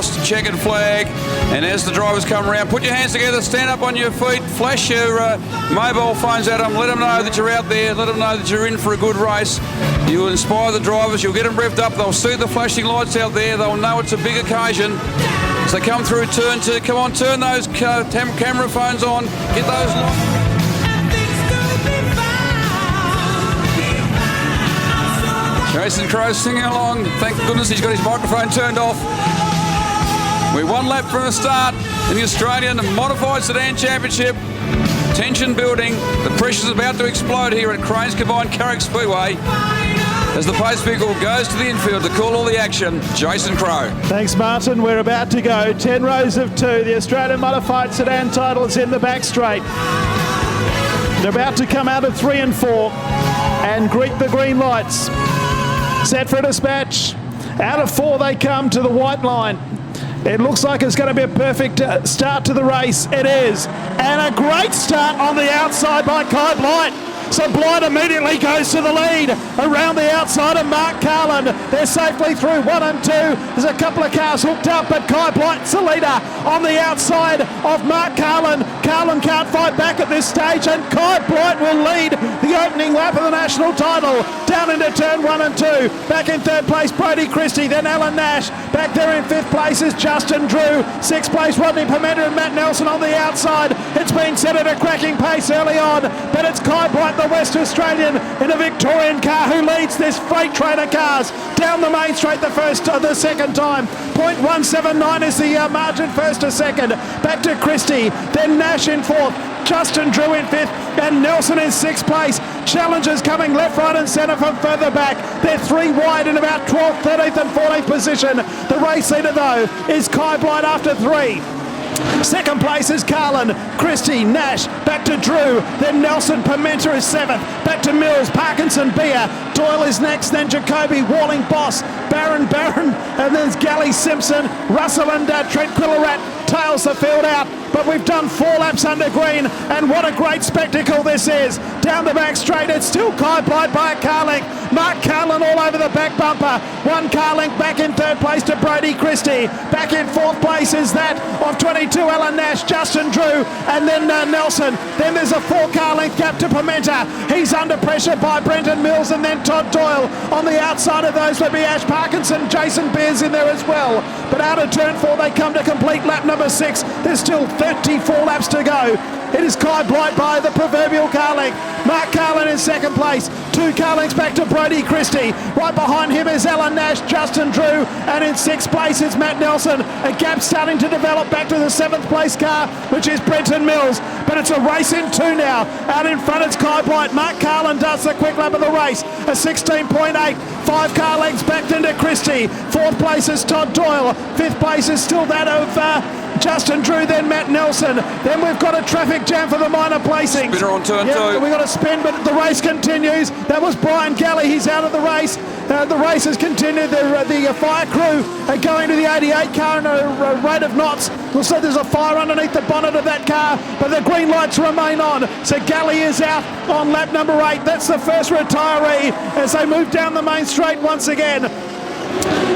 across the checkered flag. And as the drivers come around, put your hands together, stand up on your feet, flash your mobile phones at them, let them know that you're out there, let them know that you're in for a good race. You'll inspire the drivers, you'll get them revved up, they'll see the flashing lights out there, they'll know it's a big occasion. As they come through turn 2, come on, turn those camera phones on, get those lights. Jason Crow singing along. Thank goodness he's got his microphone turned off. We're one lap from the start in the Australian Modified Sedan Championship. Tension building. The pressure's about to explode here at Cranes Combined Carrick Speedway. As the pace vehicle goes to the infield to call all the action, Jason Crow. Thanks, Martin. We're about to go 10 rows of 2. The Australian Modified Sedan title is in the back straight. They're about to come out of 3 and 4 and greet the green lights. Set for a dispatch. Out of 4 they come to the white line. It looks like it's going to be a perfect start to the race. It is. And a great start on the outside by Kai Blight. So Blight immediately goes to the lead around the outside of Mark Carlin. They're safely through 1 and 2. There's a couple of cars hooked up, but Kai Blight's the leader on the outside of Mark Carlin. Carlin can't fight back at this stage, and Kai Blight will lead the opening lap of the national title. Down into turn 1 and 2. Back in 3rd place, Brodie Christie, then Alan Nash. Back there in 5th place is Justin Drew. 6th place, Rodney Pimenta and Matt Nelson on the outside. It's been set at a cracking pace early on, but it's Kai Blight, the West Australian, in a Victorian car who leads this freight trainer cars down the main straight the second time. 0.179 is the margin first to second. Back to Christie, then Nash in 4th, Justin Drew in 5th, and Nelson in 6th place. Challengers coming left, right and centre from further back. They're 3 wide in about 12th, 13th and 14th position. The race leader though is Kai Blight after 3. Second place is Carlin, Christie, Nash, back to Drew, then Nelson, Pimenta is 7th, back to Mills, Parkinson, Beer, Doyle is next, then Jacoby, Walling, Boss, Barron, and then there's Galley, Simpson, Russell and Trent Quillerat tails the field out. But we've done 4 laps under green, and what a great spectacle this is. Down the back straight, it's still Kai Blight by a car length. Mark Carlin all over the back bumper. 1 car length back in 3rd place to Brodie Christie. Back in 4th place is that of 22 Alan Nash, Justin Drew, and then Nelson. Then there's a 4 car length gap to Pimenta. He's under pressure by Brenton Mills and then Todd Doyle. On the outside of those would be Ash Parkinson, Jason Beers in there as well. But out of turn 4 they come to complete lap number 6. There's still 34 laps to go. It is Kai Blight by the proverbial car length. Mark Carlin in 2nd place. 2 car lengths back to Brodie Christie. Right behind him is Alan Nash, Justin Drew, and in 6th place is Matt Nelson. A gap starting to develop back to the 7th place car, which is Brenton Mills. But it's a race in 2 now. Out in front it's Kai Blight. Mark Carlin does the quick lap of the race. A 16.8. 5 car lengths back into Christie. 4th place is Todd Doyle. 5th place is still that of Justin Drew, then Matt Nelson. Then we've got a traffic jam for the minor placings. Spinner on turn 2. We've got a spin, but the race continues. That was Brian Galley. He's out of the race. The race has continued. The fire crew are going to the 88 car in a rate of knots. We'll see there's a fire underneath the bonnet of that car, but the green lights remain on. So Galley is out on lap number 8. That's the first retiree as they move down the main straight once again.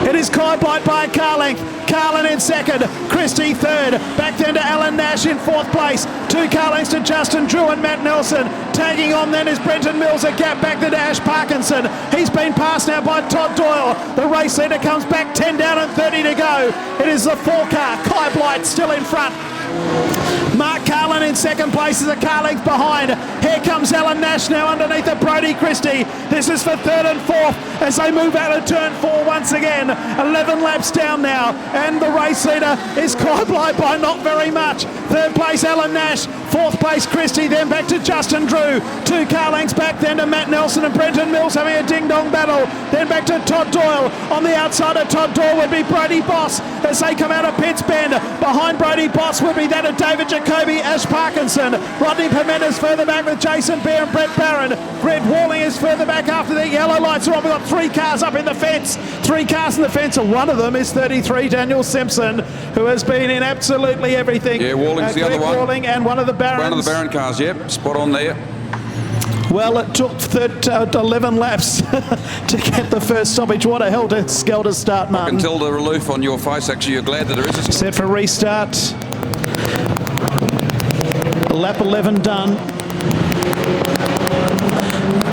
It is Kai Blight by a car length. Carlin in 2nd, Christie 3rd, back then to Alan Nash in 4th place. 2 car lengths to Justin Drew and Matt Nelson. Tagging on then is Brenton Mills, a gap back to Ash Parkinson. He's been passed now by Todd Doyle. The race leader comes back, 10 down and 30 to go. It is the 4 car, Kai Blight still in front. Mark Carlin in 2nd place is a car length behind. Here comes Alan Nash now underneath the Brodie Christie. This is for 3rd and 4th as they move out of turn 4 once again. 11 laps down now, and the race leader is Kai Blight by not very much. 3rd place Alan Nash, 4th place Christie, then back to Justin Drew. 2 car lengths back then to Matt Nelson and Brenton Mills having a ding-dong battle. Then back to Todd Doyle. On the outside of Todd Doyle would be Brodie Boss as they come out of Pitts Bend. Behind Brodie Boss would be that of David Jacoby, Ash Parkinson. Rodney Pimenta's further back with Jason Beer and Brett Barron. Greg Walling is further back after the yellow lights are on. We've got 3 cars up in the fence. 3 cars in the fence, and one of them is 33 Daniel Simpson, who has been in absolutely everything. Yeah, Walling's the other one. Walling and one of the Barrons. One of the Barron cars, yep, spot on there. Well, it took 11 laps to get the first stoppage. What a helter-skelter start, Martin. I can tell the relief on your face. Actually, you're glad that there is a stop. Set for restart. Lap 11 done.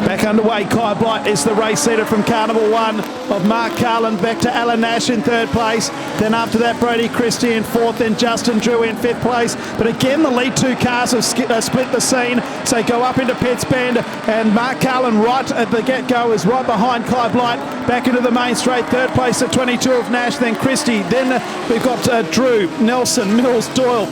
Back underway. Kai Blight is the race leader from Carnival 1 of Mark Carlin. Back to Alan Nash in third place. Then after that, Brody Christie in fourth. Then Justin Drew in fifth place. But again, the lead two cars have split the scene. So go up into pits bend. And Mark Carlin right at the get-go is right behind Kai Blight. Back into the main straight. Third place at 22 of Nash. Then Christie. Then we've got Drew, Nelson, Mills, Doyle,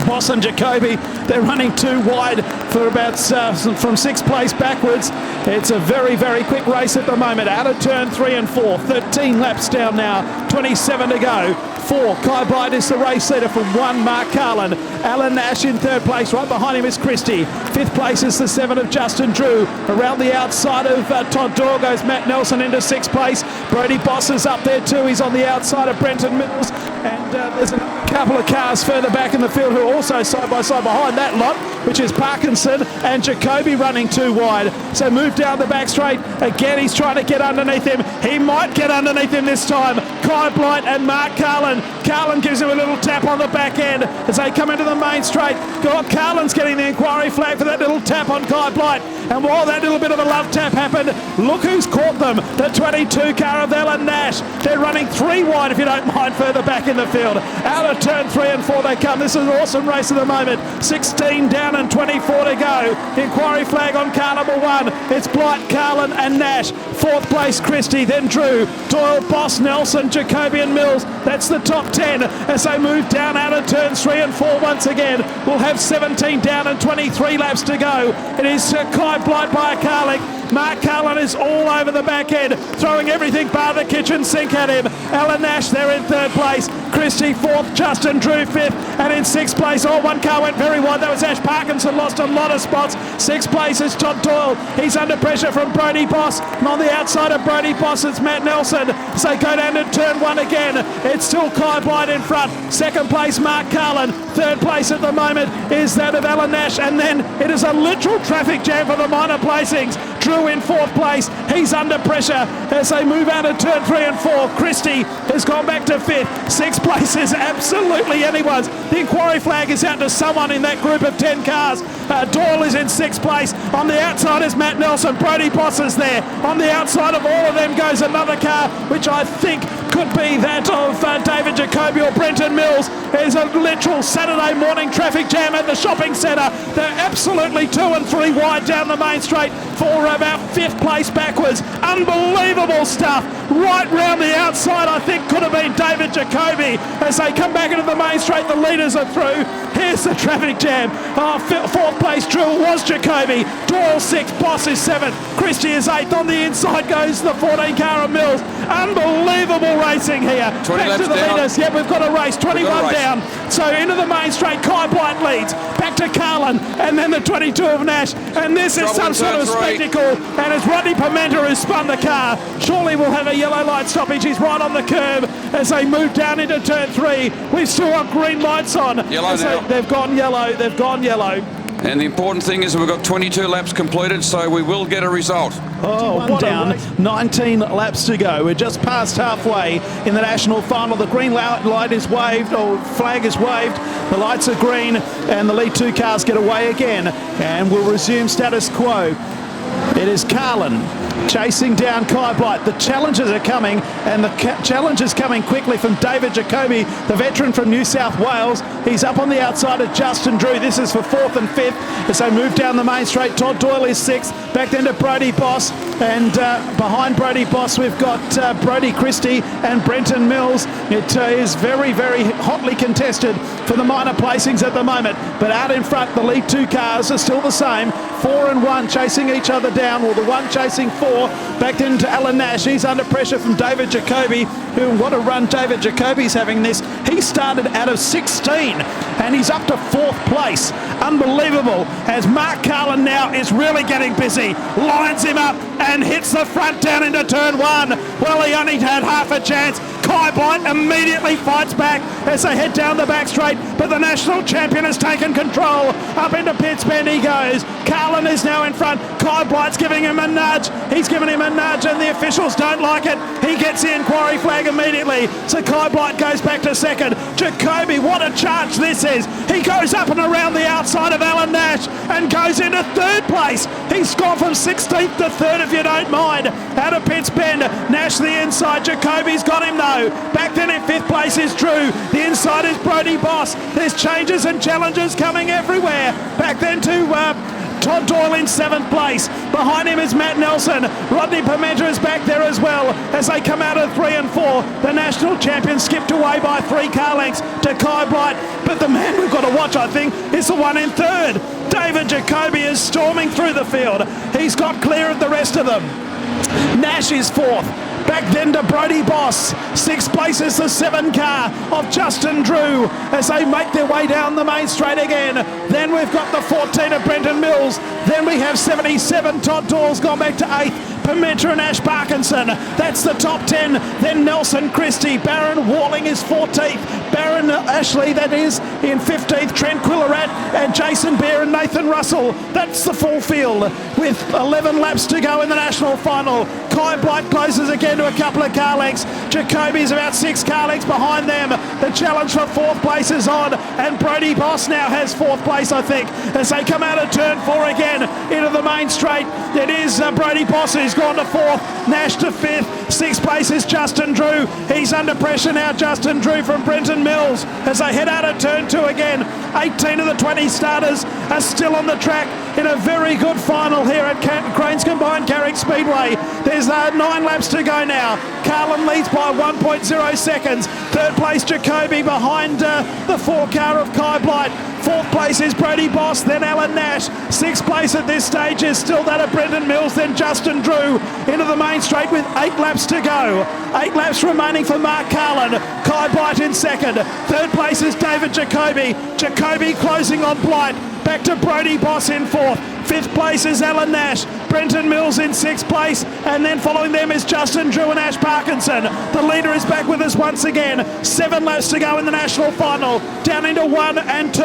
Boss and Jacoby. They're running too wide for about from sixth place backwards. It's a very, very quick race at the moment. Out of turn 3 and 4. 13 laps down now. 27 to go. 4. Kai Blight is the race leader from 1. Mark Carlin. Alan Nash in third place. Right behind him is Christie. Fifth place is the 7 of Justin Drew. Around the outside of Todd Doyle goes Matt Nelson into sixth place. Brody Boss is up there too. He's on the outside of Brenton Mills. And there's a couple of cars further back in the field who are also side by side behind that lot, which is Parkinson and Jacoby running too wide. So move down the back straight. Again, he's trying to get underneath him. He might get underneath him this time. Kai Blight and Mark Carlin. Carlin gives him a little tap on the back end as they come into the main straight. Carlin's getting the inquiry flag for that little tap on Kai Blight. And while that little bit of a love tap happened, look who's caught them. The 22 car of Alan Nash. They're running 3 wide, if you don't mind, further back in the field. Out of turn 3 and 4 they come. This is an awesome race at the moment. 16 down and 24 to go. Inquiry flag on Carnival 1. It's Blight, Carlin and Nash. Fourth place Christie, then Drew, Doyle, Boss, Nelson, Jacoby and Mills. That's the top 10 as they move down out of turns 3 and 4 once again. We'll have 17 down and 23 laps to go. It is Kai Blight by Carrick. Mark Carlin is all over the back end, throwing everything bar the kitchen sink at him. Alan Nash there in third place. Christie fourth, Justin Drew fifth, and in sixth place, one car went very wide. That was Ash Parkinson, lost a lot of spots. Sixth place is Todd Doyle. He's under pressure from Brody Boss, and on the outside of Brody Boss, it's Matt Nelson. So go down to turn 1 again. It's still Kai Blight in front. Second place, Mark Carlin. Third place at the moment is that of Alan Nash, and then it is a literal traffic jam for the minor placings. Drew in fourth place. He's under pressure as they move out of turn 3 and 4. Christie has gone back to fifth. Sixth place is absolutely anyone's. The inquiry flag is out to someone in that group of 10 cars. Doyle is in sixth place. On the outside is Matt Nelson. Brody Boss is there. On the outside of all of them goes another car, which I think could be that of David Jacoby or Brenton Mills. There's a literal Saturday morning traffic jam at the shopping centre. They're absolutely 2 and 3 wide down the main straight for about fifth place backwards. Unbelievable stuff. Right round the outside, I think could have been David Jacoby. As they come back into the main straight, the leaders are through. Here's the traffic jam. Fourth place drill was Jacoby. Doyle 6th, Boss is 7th. Christie is 8th. On the inside goes the 14 car of Mills. Unbelievable racing here. Back to the down. leaders. Yeah, we've got a race. 21 down. So into the main straight, Kai Blight leads. Back to Carlin and then the 22 of Nash. And this is some sort of spectacle. And it's Rodney Pimenta who spun the car. Surely we'll have a yellow light stoppage. He's right on the curb as they move down into turn 3. We've still got green lights on. Yellow now. They've gone yellow. They've gone yellow. And the important thing is that we've got 22 laps completed, so we will get a result. Oh, one down, 19 laps to go. We're just past halfway in the national final. The green light is waved, or flag is waved. The lights are green, and the lead 2 cars get away again. And we'll resume status quo. It is Carlin chasing down Kai Blight. The challenges are coming, and the challenge is coming quickly from David Jacoby, the veteran from New South Wales. He's up on the outside of Justin Drew. This is for 4th and 5th as they move down the main straight. Todd Doyle is 6th. Back then to Brody Boss, and behind Brody Boss we've got Brody Christie and Brenton Mills. It is very, very hotly contested for the minor placings at the moment, but out in front the lead 2 cars are still the same. 4 and 1 chasing each other down, or the 1 chasing 4. Back into Alan Nash. He's under pressure from David Jacoby, who, what a run David Jacoby's having this. He started out of 16 and he's up to 4th place. Unbelievable, as Mark Carlin now is really getting busy. Lines him up and hits the front down into turn 1. Well, he only had half a chance. Kai Blight immediately fights back as they head down the back straight, but the national champion has taken control. Up into pits bend he goes. Carlin is now in front. Kai Blight's giving him a nudge. He's giving him a nudge and the officials don't like it. He gets the inquiry flag immediately. So Kai Blight goes back to second. Jacoby, what a charge this is. He goes up and around the outside of Alan Nash and goes into third place. He's gone from 16th to third, if you don't mind. Out of Pitts Bend, Nash the inside. Jacoby's got him though. Back then in fifth place is Drew. The inside is Brody Boss. There's changes and challenges coming everywhere. Back then to Todd Doyle in seventh place. Behind him is Matt Nelson. Rodney Pimenta is back there as well as they come out of 3 and 4. The national champion skipped away by 3 car lengths to Kai Blight. But the man we've got to watch, I think, is the one in third. David Jacoby is storming through the field. He's got clear of the rest of them. Nash is fourth. Back then to Brody Boss. Sixth place is the 7 car of Justin Drew as they make their way down the main straight again. Then we've got the 14 of Brenton Mills. Then we have 77. Todd Doyle's gone back to 8th. Pimenta and Ash Parkinson. That's the top 10. Then Nelson Christie. Baron Walling is 14th. Baron Ashley, that is, in 15th. Trent Quillerat and Jason Bear and Nathan Russell. That's the full field with 11 laps to go in the national final. Kai Blight closes again to a couple of car lengths. Jacoby's about 6 car lengths behind them. The challenge for 4th place is on, and Brody Boss now has 4th place, I think, as they come out of turn 4 again into the main straight. It is Brody Boss who's gone to 4th, Nash to 5th. 6th place is Justin Drew. He's under pressure now, Justin Drew from Brenton Mills, as they head out of turn 2 again. 18 of the 20 starters are still on the track in a very good final here at Cranes Combined Carrick Speedway. There's 9 laps to go now. Carlin leads by 1.0 seconds. 3rd place Jacoby behind the 4 car of Kai Blight. 4th place is Brody Boss, then Alan Nash. 6th place at this stage is still that of Brenton Mills, then Justin Drew into the main straight with 8 laps to go. 8 laps remaining for Mark Carlin. Kai Blight in 2nd. 3rd place is David Jacoby. Jacoby closing on Blight. Back to Brody Boss in 4th. 5th place is Alan Nash. Brenton Mills in 6th place, and then following them is Justin Drew and Ash Parkinson. The leader is back with us once again. 7 laps to go in the national final. Down into 1 and 2.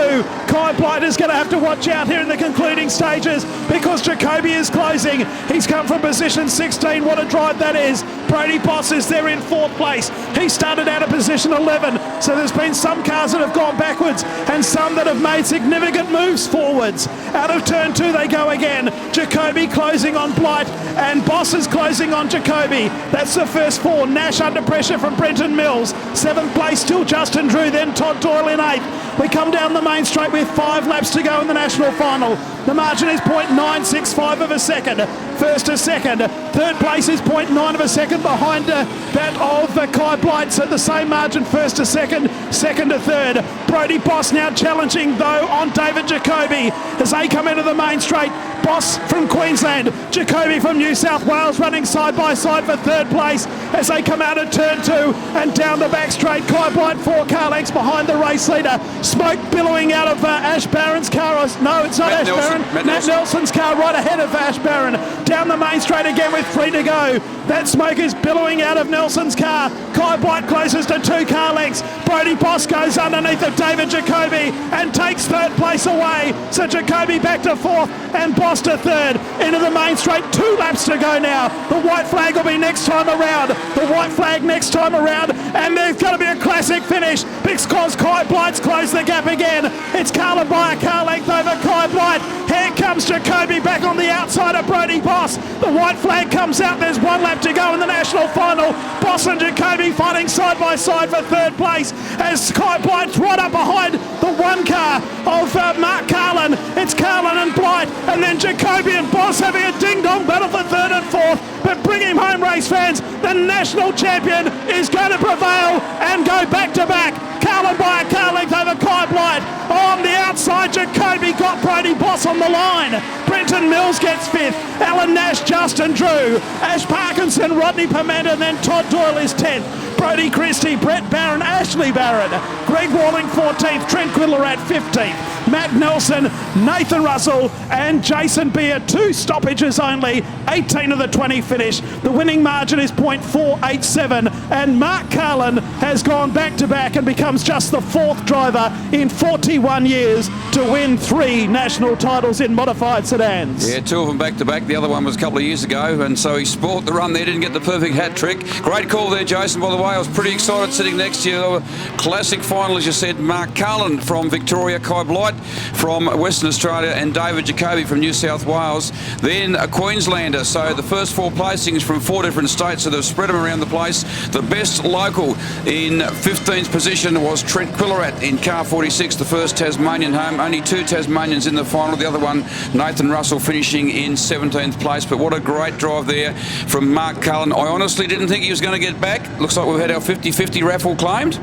Kai Blight is going to have to watch out here in the concluding stages because Jacoby is closing. He's come from position 16. What a drive that is. Brody Boss is there in 4th place. He started out of position 11. So there's been some cars that have gone backwards and some that have made significant moves forwards. Out of turn 2 they go again. Jacoby closing on Blight and Boss is closing on Jacoby. That's the first 4. Nash under pressure from Brenton Mills. 7th place still Justin Drew, then Todd Doyle in 8th. We come down the main straight with 5 laps to go in the national final. The margin is 0.965 of a second. First to second. 3rd place is 0.9 of a second behind that of Kai Blight. So the same margin, first to second, second to third. Brody Boss now challenging though on David Jacoby as they come into the main straight. Boss from Queensland, Jacoby from New South Wales running side by side for 3rd place as they come out of turn 2 and down the back straight. Kai Blight 4 car lengths behind the race leader. Smoke billowing out of Ash Barron's car. No, it's not Matt Barron. Matt Nelson's car right ahead of Ash Barron. Down the main straight again with 3 to go. That smoke is billowing out of Nelson's car. Kai Blight closes to 2 car lengths. Brody Boss goes underneath of David Jacoby and takes 3rd place away. So Jacoby back to 4th and Boss to 3rd. Into the main straight, 2 laps to go now. The white flag will be next time around. The white flag next time around, and there's going to be a classic finish because Kai Blight's closed the gap again. It's Carlin by a car length over Kai Blight. Here comes Jacoby back on the outside of Brody Boss. The white flag comes out. There's 1 lap to go in the national final. Boss and Jacoby fighting side by side for 3rd place as Kai Blight's right up behind the 1 car of Mark Carlin. It's Carlin and Blight, and then Jacoby and Boss having a ding-dong battle for 3rd and 4th. But bring him home, race fans. The national champion is going to prevail and go back-to-back. Carlin by a car length over Kai Blight. On the outside, Jacoby got Brody Boss on the line. Brenton Mills gets 5th. Alan Nash, Justin Drew. Ash Parkinson, Rodney Pimenta, and then Todd Doyle is 10th. Brody Christie, Brett Barron, Ashley Barron. Greg Walling 14th. Trent Quillerat 15th. Matt Nelson Nathan Russell and Jason Beer, 2 stoppages only, 18 of the 20 finish. The winning margin is .487, and Mark Carlin has gone back-to-back and becomes just the 4th driver in 41 years to win 3 national titles in modified sedans. Yeah, 2 of them back-to-back. The other one was a couple of years ago, and so he spoilt the run there, didn't get the perfect hat trick. Great call there, Jason, by the way. I was pretty excited sitting next to you. Classic final, as you said, Mark Carlin from Victoria, Kai Blight from Western Australia, and David Jacoby from New South Wales. Then a Queenslander, so the first 4 placings from 4 different states, so they've spread them around the place. The best local in 15th position was Trent Quillarat in car 46, the first Tasmanian home. Only 2 Tasmanians in the final. The other one, Nathan Russell, finishing in 17th place. But what a great drive there from Mark Cullen. I honestly didn't think he was going to get back. Looks like we've had our 50-50 raffle claimed.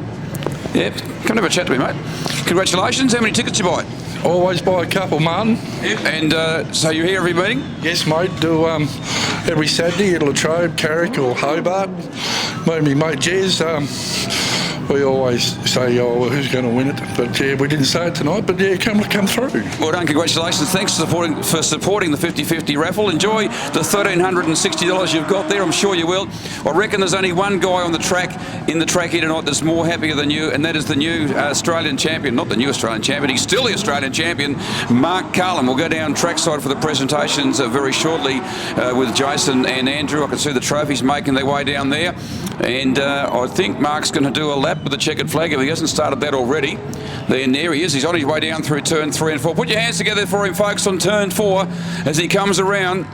Yep, come have a chat to me, mate. Congratulations. How many tickets you buy? Always buy a couple, Martin. Yep. And so you're here every meeting? Yes, mate. Do every Saturday at Latrobe, Carrick or Hobart. Me mate Jez. We always say, oh, well, who's going to win it? But yeah, we didn't say it tonight. But yeah, come through. Well done, congratulations. Thanks for supporting the 50-50 raffle. Enjoy the $1,360 you've got there. I'm sure you will. I reckon there's only one guy on the track in the track here tonight that's more happier than you, and that is the new Australian champion. Not the new Australian champion. He's still the Australian champion, Mark Carlin. We'll go down trackside for the presentations very shortly with Jason and Andrew. I can see the trophies making their way down there, and I think Mark's going to do a lap with the checkered flag if he hasn't started that already. Then there he is. He's on his way down through turn 3 and 4. Put your hands together for him, folks, on turn 4 as he comes around.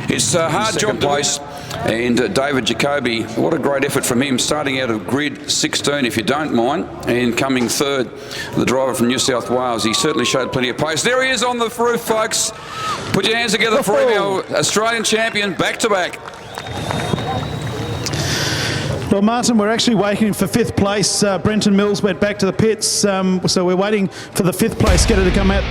It's a hard job place. And David Jacoby, what a great effort from him, starting out of grid 16, if you don't mind, and coming 3rd, the driver from New South Wales. He certainly showed plenty of pace. There he is on the roof, folks. Put your hands together for him, our Australian champion, back-to-back. Well, Martin, we're actually waiting for 5th place. Brenton Mills went back to the pits, so we're waiting for the 5th place getter to come out.